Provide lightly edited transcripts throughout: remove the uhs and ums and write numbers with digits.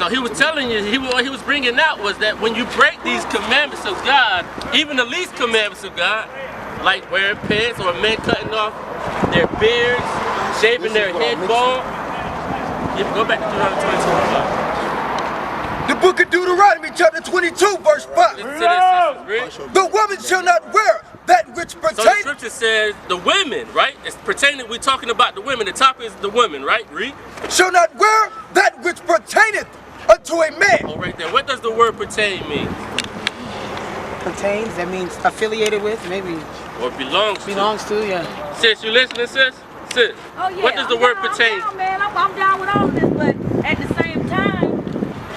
So he was telling you, what he was bringing out was that when you break these commandments of God, even the least commandments of God, like wearing pants or men cutting off their beards, shaving their head bald. You go back to Deuteronomy 22:5. The book of Deuteronomy chapter 22 verse 5. Listen to this, The woman shall not wear that which so the pertaineth. scripture says the women, right? It's pertaining, we're talking about the women. The topic is the women, right? Read. Shall not wear that which pertaineth unto a man. Oh, right there. What does the word pertain mean? Pertains, that means affiliated with, maybe Or belongs to? belongs to, yeah. Sis, you listening, sis? Sis. Oh, yeah. What does the word pertain? I'm down, man. I'm down with all of this, but at the same time,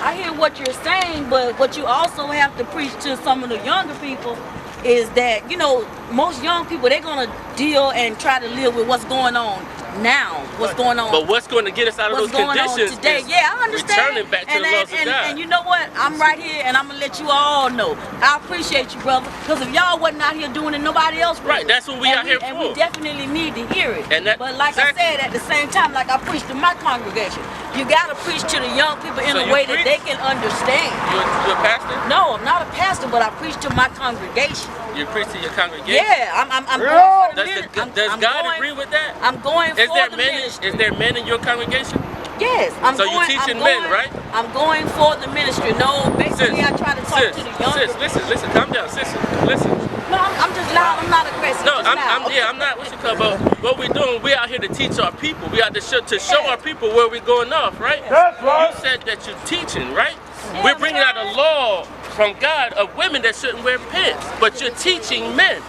I hear what you're saying, but what you also have to preach to some of the younger people is that, you know, most young people, they're going to deal and try to live with what's going on now, what's going on. But what's going to get us out of What's those going on conditions today? is Yeah, I understand. returning back to the laws of God. And you know what? I'm right here, and I'm gonna let you all know. I appreciate you, brother. Because if y'all wasn't out here doing it, nobody else would. Right, that's what we out here And for. we definitely need to hear it. And that- but like exactly. I said, at the same time, like I preach to my congregation, you gotta preach to the young people in So a you way that preach? they can understand. You a pastor? No, I'm not a pastor, but I preach to my congregation. You preach to your congregation? Yeah, I'm going for the Does, ministry. does God agree with that? I'm going Is for there the men? ministry. Is there men in your congregation? Yes, I'm So going. you teaching I'm men, going, right? I'm going for the ministry. No, basically I try to talk to the younger. listen, calm down, sis, listen. No, I'm just loud. I'm not aggressive. No, just loud. I'm not. What you call about? What we're doing? We out here to teach our people. We out to show our people where we're going off, right? That's right. You said that you're teaching, right? Yeah, We're bringing out a law from God of women that shouldn't wear pants, but you're teaching men.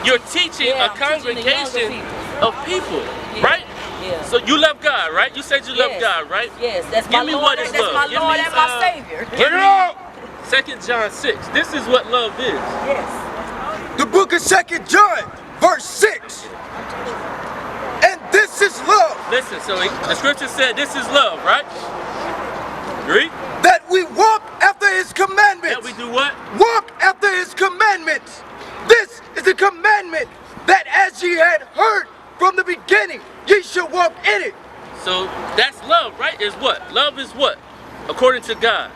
You're teaching Yeah, a I'm teaching the younger congregation people. of people, Yeah. right? Yeah. So you love God, right? You said you love Yes. God, right? Yes, that's Give my me Lord. what is That's love. my Give Lord me, and my Savior. Give me 2 John 6. This is what love is. Yes. The book of 2 John verse 6. And this is love, Listen, so the scripture said this is love, right? Read. that we walk after his commandments. That we do what? Walk after his commandments. This is the commandment that as ye had heard from the beginning, ye shall walk in it. So that's love, right? Is what? Love is what? According to God.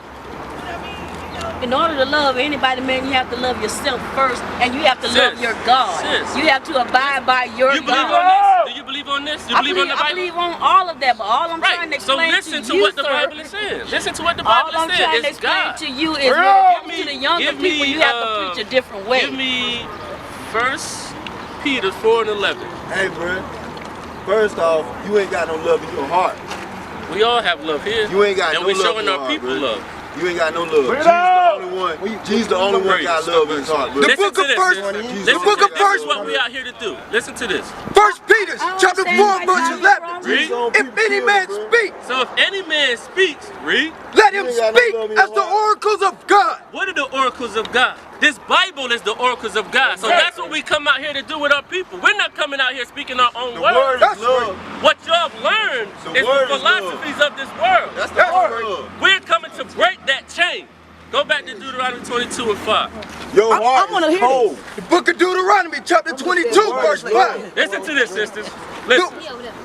In order to love anybody, man, you have to love yourself first, and you have to love your God. Sis. You have to abide by your You believe God. on this? Do you believe on this? You believe on the I Bible? believe on all of that, but all I'm trying to Right. So explain listen to you, what the sir, Bible is saying. Listen to what the all Bible I'm is trying saying. to It's explain God. to you is Give to the younger give me, people, you have to preach a different way. Give me 1 Peter 4:11. Hey, bro. First off, you ain't got no love in your heart. We all have love here. You ain't got and no we love showing in your our heart, people bro. love. You ain't got no love. Bring it Jesus the out. only one. Jesus the only one got love in his heart, bro. The Listen book to of this. First- Listen the book to of this. This First- is what we out here to do. Listen to this. 1 Peter I chapter 4 understand why verse y'all 11. Read. Jesus on If people any kill, man bro. speak, So if any man speaks, read. let You him ain't got no speak love in your as the heart. oracles of God. What are the oracles of God? This Bible is the oracles of God. So that's what we come out here to do with our people. We're not coming out here speaking our own The words. word That's is love. What y'all have learned The is word the is love. philosophies of this world. That's the That's word. right. We're coming to break that chain. Go back to Deuteronomy 22:5. Your heart I wanna is hear cold. The book of Deuteronomy chapter 22 verse 5. Listen to this, sisters. Listen.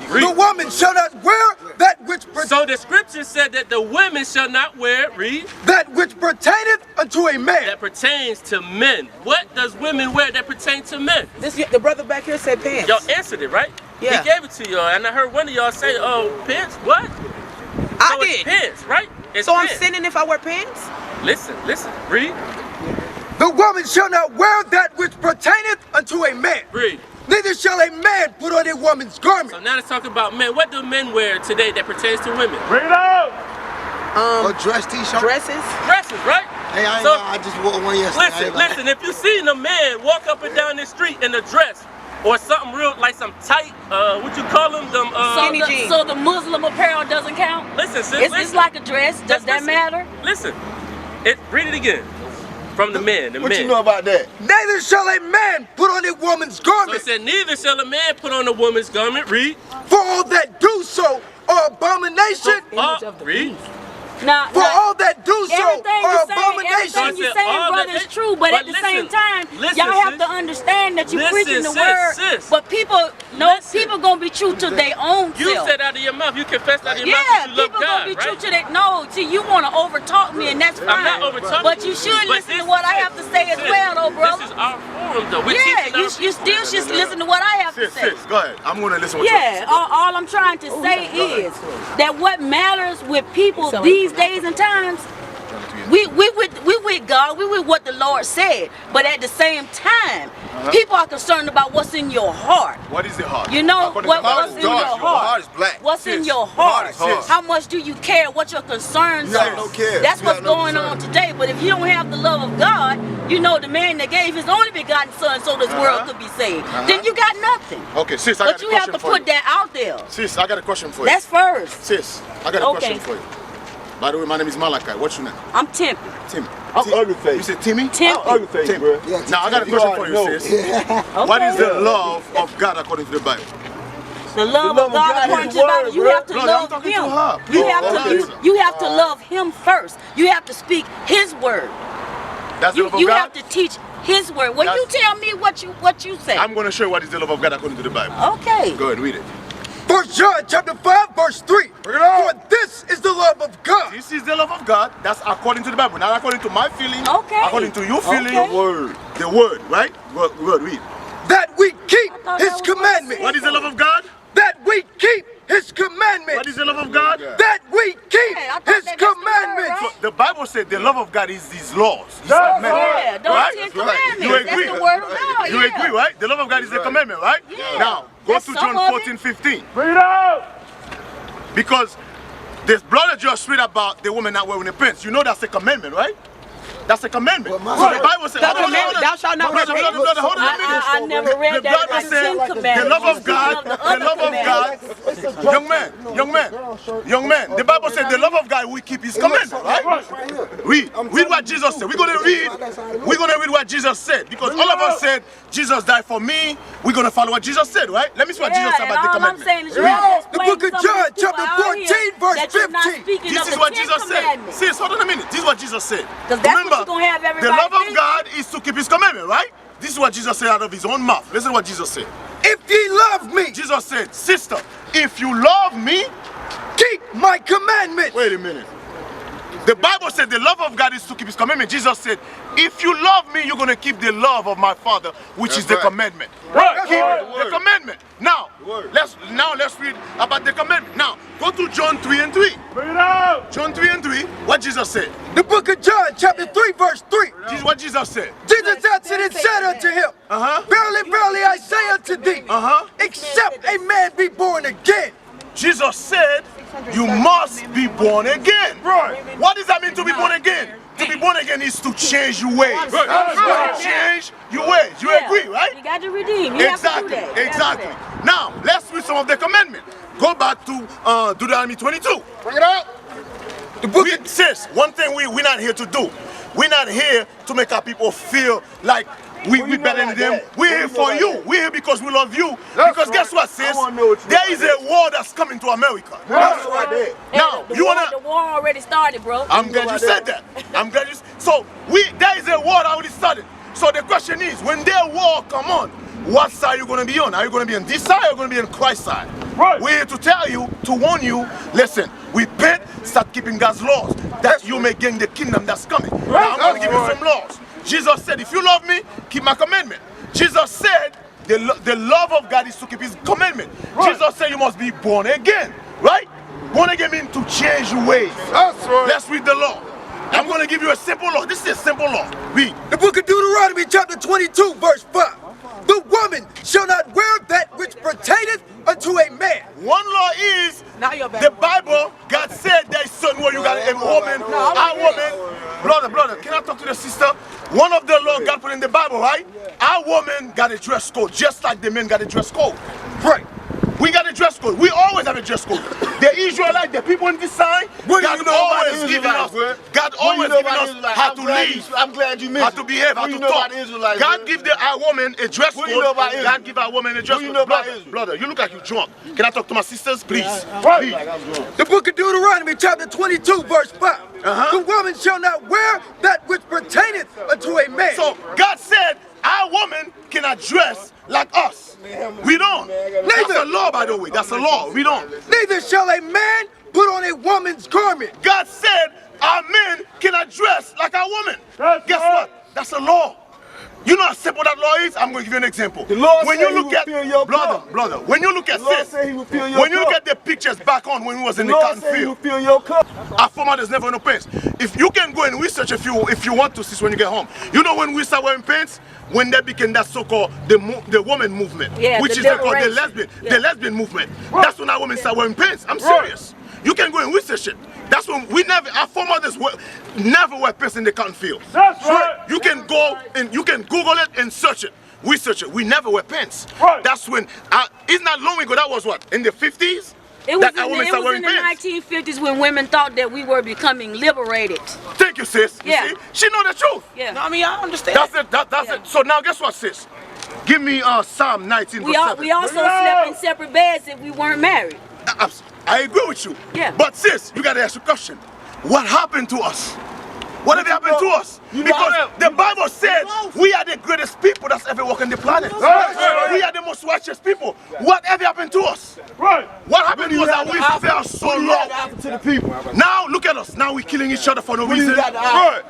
The Read. woman shall not wear that which So the scripture said that the women shall not wear, read, that which pertaineth unto a man. that pertains to men. What does women wear that pertains to men? This the brother back here said pants. Y'all answered it, right? Yeah. He gave it to y'all, and I heard one of y'all say, "Oh, pants? What?" I So it's did. pants, right? It's So I'm pants. sinning if I wear pants? Listen, read, The woman shall not wear that which pertaineth unto a man. read. Neither shall a man put on a woman's garment. So now let's talk about men. What do men wear today that pertains to women? A dress t-shirt. Dresses? Dresses, right? Hey, I ain't So- gonna, I just wore one yesterday. I Listen, ain't gonna- listen, if you seen a man walk up and down the street in a dress or something real, like some tight, what you call them, Skinny jeans. So the Muslim apparel doesn't count? listen, sis, It's listen. like a dress. Does Just that listen. matter? Listen, read it again. From the men, What you know men. about that? Neither shall a man put on a woman's So garment. it said, neither shall a man put on a woman's garment, read. For all that do so are abomination. Image of the Read. beast. Now, For all that do also everything are you're saying, abominations. everything you're So I said saying, all brother, that- is true. But at the listen, same time, listen, y'all have sis. to understand that you're Listen, preaching the sis, word. sis. But people gonna be true to their own You self. said out of your mouth, you confessed out of your Yeah, mouth that you love people God, gonna be true right? to that. No, see, you want to overtalk me, and that's fine. I'm not overtalking But you should But listen to this- what I have to say as sis, well, though, brother. This is our forum, though. We're Yeah, teaching our you still should listen to what I have to say. Sis, go ahead. I'm gonna listen. What you Yeah, all I'm trying to say is that what matters with people these days and times, we with God, we with what the Lord said. But at the same time, people are concerned about what's in your heart. What is the heart? You know According what, to the Bible, what's in your dark. heart? heart is black. What's in Sis, your the heart heart? is hard. How much do you care? What your concerns You are? have no care. That's You what's have no going concern. on today. But if you don't have the love of God, you know the man that gave his only begotten son so this world could be saved, then you got nothing. Okay, sis, I But got a you have question to for put you. that out there. Sis, I got a question for you. That's first. Sis, I got a Okay. question for you. By the way, my name is Malachi. What's your name? I'm tempted. Timmy. I'm ugly face. You said Timmy? Timmy. I'm ugly face, Tim. bro. Now, I got a question for you, sis. What is the love of God according to the Bible? The love of God according to the Bible, you have to Brother, I'm love talking Him. to her. You Oh, have to okay. you have to love Him first. You have to speak His word. That's the love of You God? have to teach His word. Well, you That's- tell me what you say. I'm going to show you what is the love of God according to the Bible. Okay. Go ahead, read it. 1 John chapter 5, verse 3. For this is the love of God. This is the love of God. That's according to the Bible. Not according to my feeling. Okay. According to your feeling. Okay. The word. The word, right? Word, read. That we keep thought his that was commandments. What is the love of God? That we keep his commandments. What is the love of God? That we keep Hey, I thought his that's the word, commandments. right? The Bible said the love of God is His laws. His Yeah, commandments. those Right? Ten That's right. Commandments. You agree? That's the word of God. You yeah. agree, right? The love of God is the commandment, right? Yeah. Now, go That's to some John of it. 14:15. Bring it out. Because this brother just read about the woman not wearing the pants. You know that's a commandment, right? That's a commandment. Well, So the Bible says, The commandment, thou shalt not brother, wear brother, brother, hold on a minute. I never read The that Bible in the said, Ten Commandments. the love of God, Speaking the other love of God, commandments. young man, the Bible said the love of God will keep His commandment, right? Read what Jesus said. We're gonna read what Jesus said, because all of us said Jesus died for me. We're gonna follow what Jesus said, right? Let me see what Jesus said and about the all I'm commandment. saying is you Read. have to The explain book of to some John, these people chapter out 14, here verse that you're not 15. speaking This of is the what Ten Jesus said. Commandments. Sis, hold on a minute. This is what Jesus said. 'Cause that's what Remember, you're gonna have the everybody love of think. God is to keep His commandment, right? This is what Jesus said out of His own mouth. Listen to what Jesus said. If ye love me, Jesus said, sister, if you love me, keep my commandments. wait a minute. The Bible said the love of God is to keep His commandment. Jesus said, if you love me, you're going to keep the love of my Father, which is the commandment. Right. Keep the commandment. Now, let's read about the commandment. Now, go to John 3:3. Bring it out. John 3:3, what Jesus said. The book of John, chapter 3, verse 3. This is what Jesus said. Jesus answered and said unto him, Verily, verily, I say unto thee, except a man be born again. Jesus said, you must be born again. Right. What does that mean to be born again? To be born again is to change your ways. Right. Change your ways. You Yeah. agree, right? You got to redeem. You have to do Exactly. that. You have to do Exactly. that. Now, let's read some of the commandments. Go back to Deuteronomy 22. Bring it out. The book We, sis, one thing we're not here to do. We're not here to make our people feel like we better than them. We're here for you. We're here because we love you. Because guess what, sis? I wanna know what you There is a war that's coming to America. That's right there. Now, the you war, wanna? the war already started, bro. I'm glad you said that. I'm glad you. So there is a war that already started. So the question is, when their war come on, what side are you going to be on? Are you going to be on this side or are you going to be on Christ's side? Right. We're here to tell you, to warn you, listen, repent, start keeping God's laws, that you may gain the kingdom that's coming. Now, I'm going to give you some laws. Jesus said, if you love me, keep my commandment. Jesus said, the love of God is to keep His commandment. Right. Jesus said you must be born again, right? Born again means to change your ways. That's right. Let's read the law. I'm going to give you a simple law. This is a simple law. Read. The book of Deuteronomy, chapter 22, verse 5. The woman shall not wear that which pertaineth unto a man. One law is, Now you're back. the Bible, God said there is certain way you got a woman, a woman. Brother, can I talk to the sister? One of the law God put in the Bible, right? Our woman got a dress code, just like the men got a dress code. Right. We got a dress code. We always have a dress code. The Israelites, the people in this sign, What do God you know about always the giving us us. God always giving us how to live, I'm glad you how mentioned. to behave, how What to you know talk. about the Israelites, God bro? give our woman a dress What code. you know about God Israel? give our woman a dress What you code. know about Brother, Israel? brother, you look like you drunk. Can I talk to my sisters, please? Right. Please. The book of Deuteronomy, chapter 22, verse 5. The woman shall not wear that which pertaineth unto a man. So God said our woman cannot dress like us. We don't. That's a law, by the way. That's a law. We don't. Neither shall a man put on a woman's garment. God said our men cannot dress like our women. That's Guess right. what? That's a law. You know how simple that law is? I'm going to give you an example. The Lord when said you he look will at fill your brother, cup. brother, when you look at The Lord sis, said he will fill your when you look cup. at the pictures back on when we was in The the Lord cotton said he will field, fill your cup. our foremothers never no pants. If you can go and research if you want to, sis, when you get home. You know when we start wearing pants? When they became that so-called the woman movement, Yeah, which the is called the liberation. lesbian movement. That's when our women start wearing pants. I'm serious. You can go and research it. That's when our foremothers never wear pants in the cotton field. That's right. You can go and you can Google it and search it. Research it. We never wear pants. Right. That's when it's not long ago. That was what, in the 50s? It was that our in, women it start was in wearing the pants. 1950s when women thought that we were becoming liberated. Thank you, sis. You Yeah. see? She know the truth. Yeah. No, I mean, I understand. That's it. That's Yeah. it. So now guess what, sis? Give me Psalm 19 We, verse 7. we also slept in separate beds if we weren't married. I agree with you. Yeah. But sis, you gotta ask a question. What happened to us? What have happened to us? You know- Because the Bible said we are the greatest people that's ever walked on the planet. Right. We are the most righteous people. What ever happened to us? Right. What happened to us that we fell so What do you low? got to offer to the people? Now look at us. Now we're killing each other for no What do you reason. got to offer?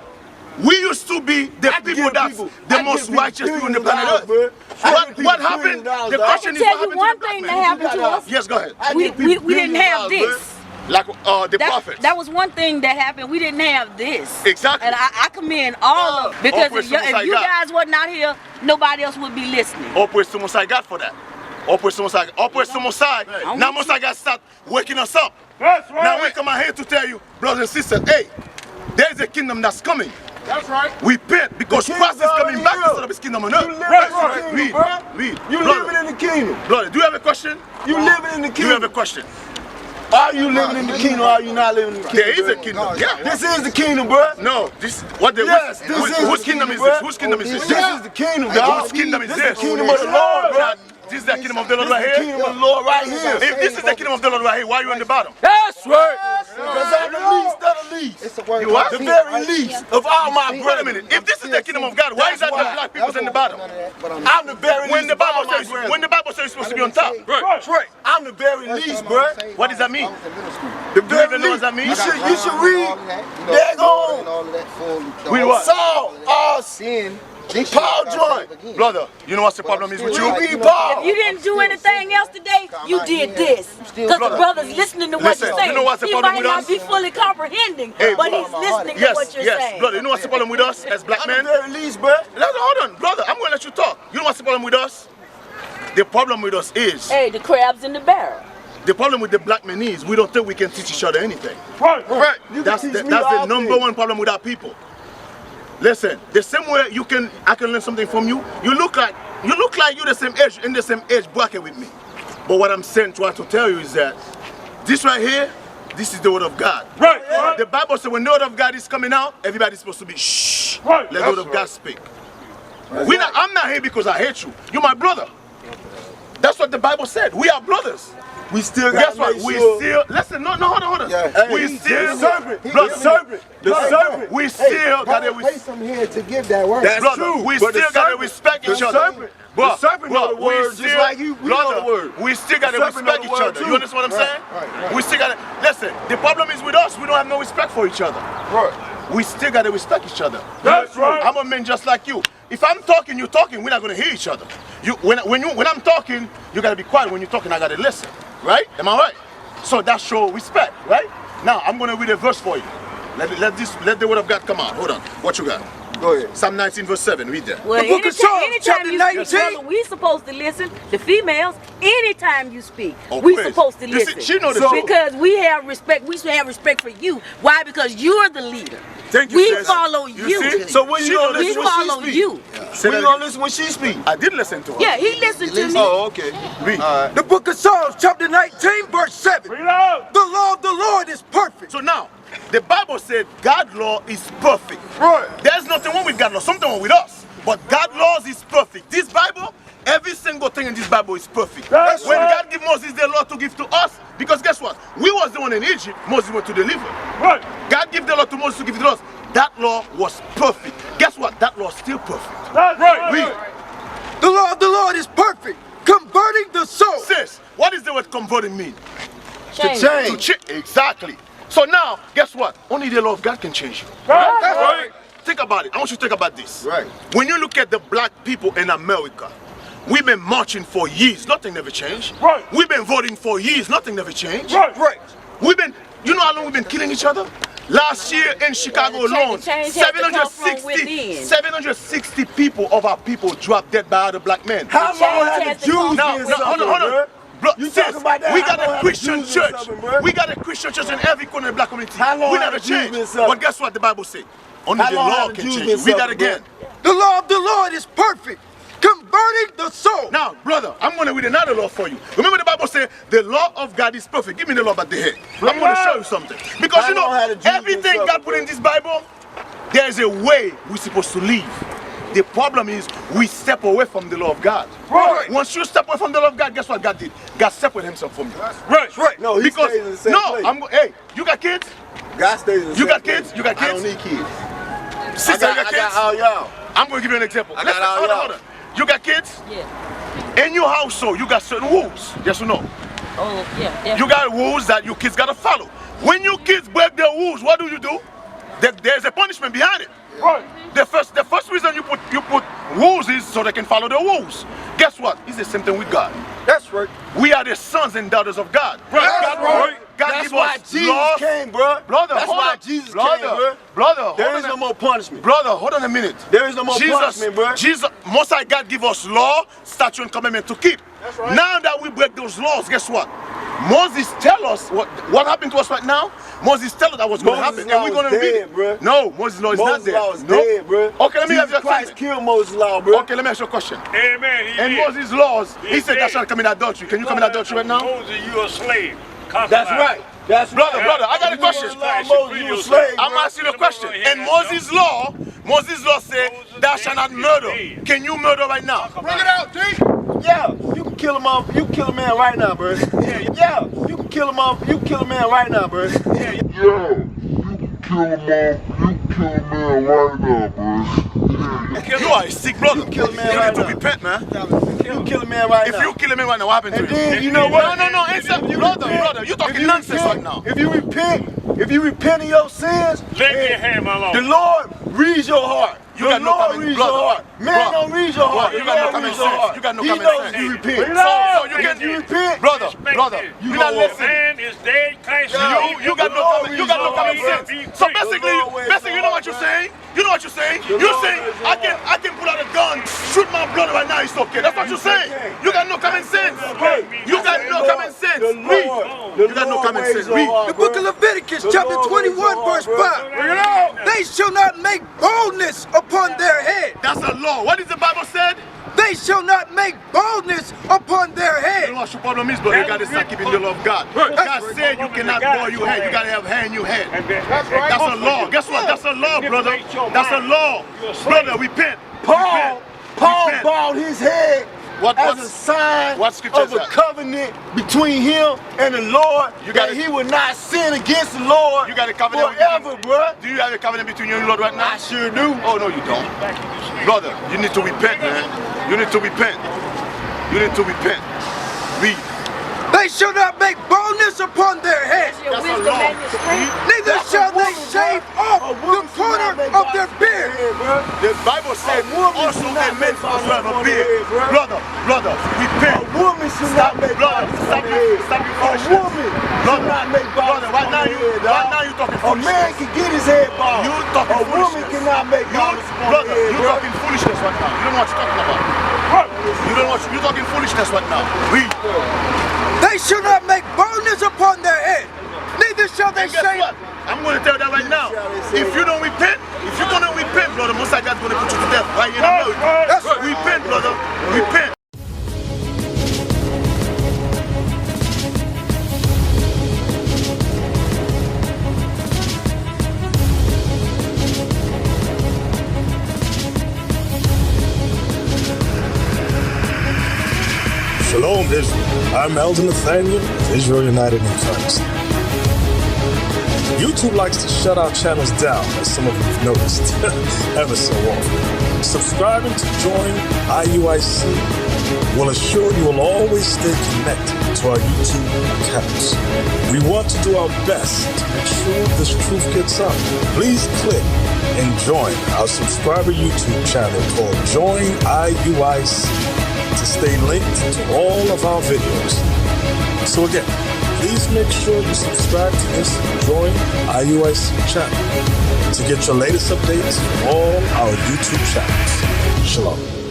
We used to be the I can people give that's people- the I can most give righteous people on the planet $1 Earth. billion, bro. I What can give people happened? $1 The billion. question is Tell what you happened one to the black thing man? that happened to us. Yes, go ahead. I We, give we, people we didn't have $1 billion, this. Like the prophets. That was one thing that happened. We didn't have this. Exactly. And I commend all of because All if, praise to Most you High God. guys wasn't out here, nobody else would be listening. All praise to Most High God for that. All praise to Most High God. All praise to Most High. I'm Now with Most High God start waking us up. That's right. Now we come out here to tell you, brothers and sisters, hey, there's a kingdom that's coming. That's right. Repent because The Christ is kingdom's coming back already to here. set up his kingdom on You earth. living That's in the right. kingdom, Read. bro. Read. You Brother, living in the kingdom. brother, do you have a question? You living in the Do you have a kingdom. question? Are you living in the kingdom or are you not living in the kingdom? There is a bro? kingdom. Yeah. This is the kingdom, bro. No, this what the Yes, this is whose the kingdom is kingdom, this? bro. Whose kingdom is this? This is the kingdom, dog. Whose kingdom is This this? is the kingdom of the Lord, bro. This is the kingdom of the Lord This right is the here. kingdom of the Lord right here. If this is the kingdom of the Lord right here, why are you on the bottom? That's right. Because I'm the least of the least. You what? The very least of all my Wait a brethren. minute. If this is the kingdom of God, why is that the black people's in the bottom? I'm the very When least the of all Bible my says brethren. when the Bible says you're supposed to be on top. Right. I'm the very least, bro. What does that mean? The Do you even know what that means? You should read. They're going. Read what? Saul, us, Paul joined. Brother, you know what the problem is with you? Read Paul. If you didn't do anything else today, you did this. Because the brother's listening to what Listen, you're saying. you know what's the He problem might with not us? be fully comprehending, Hey, but he's listening to Yes, what you're yes, saying. brother. You know what's the problem with us as black I'm the men? very least, bro. Hold on, brother. I'm going to let you talk. You know what's the problem with us? The problem with us is, Hey, the crab's in the barrel. the problem with the black men is we don't think we can teach each other anything. Right. Right. You can That's teach the, me that's the all number things. one problem with our people. Listen, the same way I can learn something from you. You look like you're the same age, in the same age bracket with me. But what I'm saying, trying to tell you is that this right here, this is the word of God. Right. The Bible says when the word of God is coming out, everybody's supposed to be shh. Right. Let the word of God speak. I'm not here because I hate you. You're my brother. That's what the Bible said. We are brothers. We still got Guess to what? make We sure. still listen. No, hold on. Yeah. We Hey, still the serpent. brother, The serpent. The brother, serpent. We still gotta Pay some here to give that word. That's brother, true. we But the still gotta serpent- respect the each other. serpent- Bro, the serpent know the we word just still- like you- we know the word. We still gotta The serpent know respect the each word other. too. You understand what I'm saying? right. We still gotta listen. The problem is with us. We don't have no respect for each other. Right. We still gotta respect each other. That's right. I'm a man just like you. If I'm talking, you're talking. We're not gonna hear each other. When I'm talking, you gotta be quiet. When you're talking, I gotta listen. Right? Am I right? So that shows respect, right? Now I'm gonna read a verse for you. Let the word of God come out. Hold on. What you got? Go ahead. Psalm 19 verse 7. Read that. Well, The book of Psalms, chapter you 19. speak, brother, we supposed to listen. The females, anytime you speak, Oh, we praise. supposed to You see, listen. she know the truth. Because we have respect. We should have respect for you. Why? Because you're the leader. Thank you, We sis. follow You you. see? So when you gonna We listen when she follow speak? you. Say When that you gonna again. listen when she speak? I did listen to her. Yeah, he listened to me. Oh, okay. Read. All right. The book of Psalms, chapter 19, verse 7. Read out. The law of the Lord is perfect. So now, The Bible said God's law is perfect. Right. There's nothing wrong with God's law, something wrong with us. But God's laws is perfect. This Bible, every single thing in this Bible is perfect. That's when right. God gave Moses the law to give to us, because guess what? We was the one in Egypt, Moses went to deliver. Right. God gave the law to Moses to give it to us. That law was perfect. Guess what? That law is still perfect. That's right. Read. The law of the Lord is perfect, converting the soul. Sis, what is the word converting mean? Change. To change. Exactly. So now, guess what? Only the law of God can change you. Right. That's right. Think about it. I want you to think about this. Right. When you look at the black people in America, we've been marching for years. Nothing never changed. Right. We've been voting for years. Nothing never changed. Right. Right. We've been, you know how long we've been killing each other? Last year in Chicago alone, change has to come from 760 people of our people dropped dead by other black men. How long have has the to come Jews Now, been hold on, hold on. suffering, Bro, You sis, talking about that? we How got long a have Christian the Jews been church. suffering, bro? We got a Christian church in every corner of the black community. How long We have never the Jews changed. been suffering? But guess what the Bible says? Only How the long law have the can Jews change been you. Read that suffering, bro? again. The law of the Lord is perfect, converting the soul. Now, brother, I'm going to read another law for you. Remember the Bible says the law of God is perfect. Give me the law about the head. I'm going to show you something. Because How you know, long have the Jews been everything God suffering, put in this Bible, there's a way we're supposed to live. The problem is we step away from the law of God. Right. Once you step away from the law of God, guess what God did? God separated himself from you. Right. Right. No, he Because, stays in the same no, place. hey, you got kids? God stays in the You same got place. kids? You got I don't kids? need kids. Sister, I you got got kids? all y'all. I'm going to give you an example. I got Listen, all hold on, y'all. hold on. You got kids? Yeah. In your household, you got certain rules. Yes or no? Oh, yeah. Definitely. You got rules that your kids gotta follow. When your kids break their rules, what do? There's a punishment behind it. Right. The first reason you put rules is so they can follow the rules. Guess what? It's the same thing with God. That's right. We are the sons and daughters of God. That's right. God That's give why us Jesus laws. came, bro. Brother, That's hold why on. Jesus brother, came, bro. Brother, There hold is on no a- more punishment. Brother, hold on a minute. There is no more punishment, bro. Jesus, Most High God give us law, statute, and commandment to keep. That's right. Now that we break those laws, guess what? Moses tell us what happened to us right now. Moses tell us that was going to Moses' happen, law and we're going was to read dead, it. bro. No, Moses' law is not Moses' dead. law is no. dead, bro. Okay, let me Jesus ask you a Christ question. killed Moses' law, bro. Okay, let me ask you a question. Amen. He In did. Moses' laws, he He said that did. shall commit adultery. Can you commit adultery right now? Moses, you a slave. That's right. That's Brother, right. brother, I got a question. Moses, you a slave, I'm bro. asking you a question. In Moses' law say, thou shalt not murder. Can you murder right now? Bring it out, D. Yeah, you can kill him off. You can kill a man right now, bro. Yeah, you can kill him off. You can kill a man right now, bro. You are a sick brother. You kill a man need right to now. repent, man. You can kill a man right If now. you kill a man right now, what happened to And you? then you know what? No, it's a brother. You talking nonsense right now. If you repent of your sins, Let me have my law. the Lord reads your heart. You the got no Lord common- reads brother, your heart. Man brother, don't read your heart. you The got no Lord common reads your sense. heart. You got no He common knows sense. you repent. So you If can you repent, brother. you You're not know what? listening. Man is dead. Christ You got no common sense. So basically, you know what you're saying? You know what you're saying? You're saying I can pull out a gun, shoot my brother right now. It's okay. That's what you're saying. You got no common sense. You got no common sense. Read. You got no common sense. Read. The book of Leviticus, chapter 21, verse 5. Bring it out. They shall not make boldness upon their head. That's a law. What is the Bible said? They shall not make boldness upon their You know head. what your problem is, brother? You gotta start keeping the law of God. God said you cannot bow your head. You gotta have hair in your head. That's right. That's a law. Guess what? That's a law, brother. That's a law. Brother, repent. Paul Repent. bowed his head as a sign what scripture of is a that? covenant between him and the Lord You that gotta- he would not sin against the Lord You got a covenant forever, bro. Do you have a covenant between you and the Lord right now? I sure do. Oh, no, you don't. Brother, you need to repent, man. You need to repent. You need to repent. Read. They shall not make boldness upon their head. That's a law. Neither shall they shave off the corner of their beard. The Bible said also a man must have a beard. Brother, repent. A woman should not make Brother, bows stop on her head. your A foolishness. woman should not make bows Brother, right on now her you head, dog. talking A foolishness. man can get his head bald. You talking A woman foolishness. cannot make bows on her Brother, head, you bro. talking foolishness right now. You don't know what you're talking about. You don't know what you're talking foolishness right now. Read. They shall not make boldness upon their head. Neither shall they And guess shave. what? I'm going to tell you that right now. If you don't repent, if you're going to repent, brother, Most High God's going to put you to death right here in America. That's right. Repent, brother. Repent. Shalom, Israel. I'm Elder Nathaniel of Israel United in Christ. YouTube likes to shut our channels down, as some of you have noticed, ever so often. Subscribing to join IUIC will assure you will always stay connected to our YouTube accounts. We want to do our best to make sure this truth gets out. Please click and join our subscriber YouTube channel called Join IUIC to stay linked to all of our videos. So again, please make sure you subscribe to this Join IUIC channel to get your latest updates from all our YouTube channels. Shalom.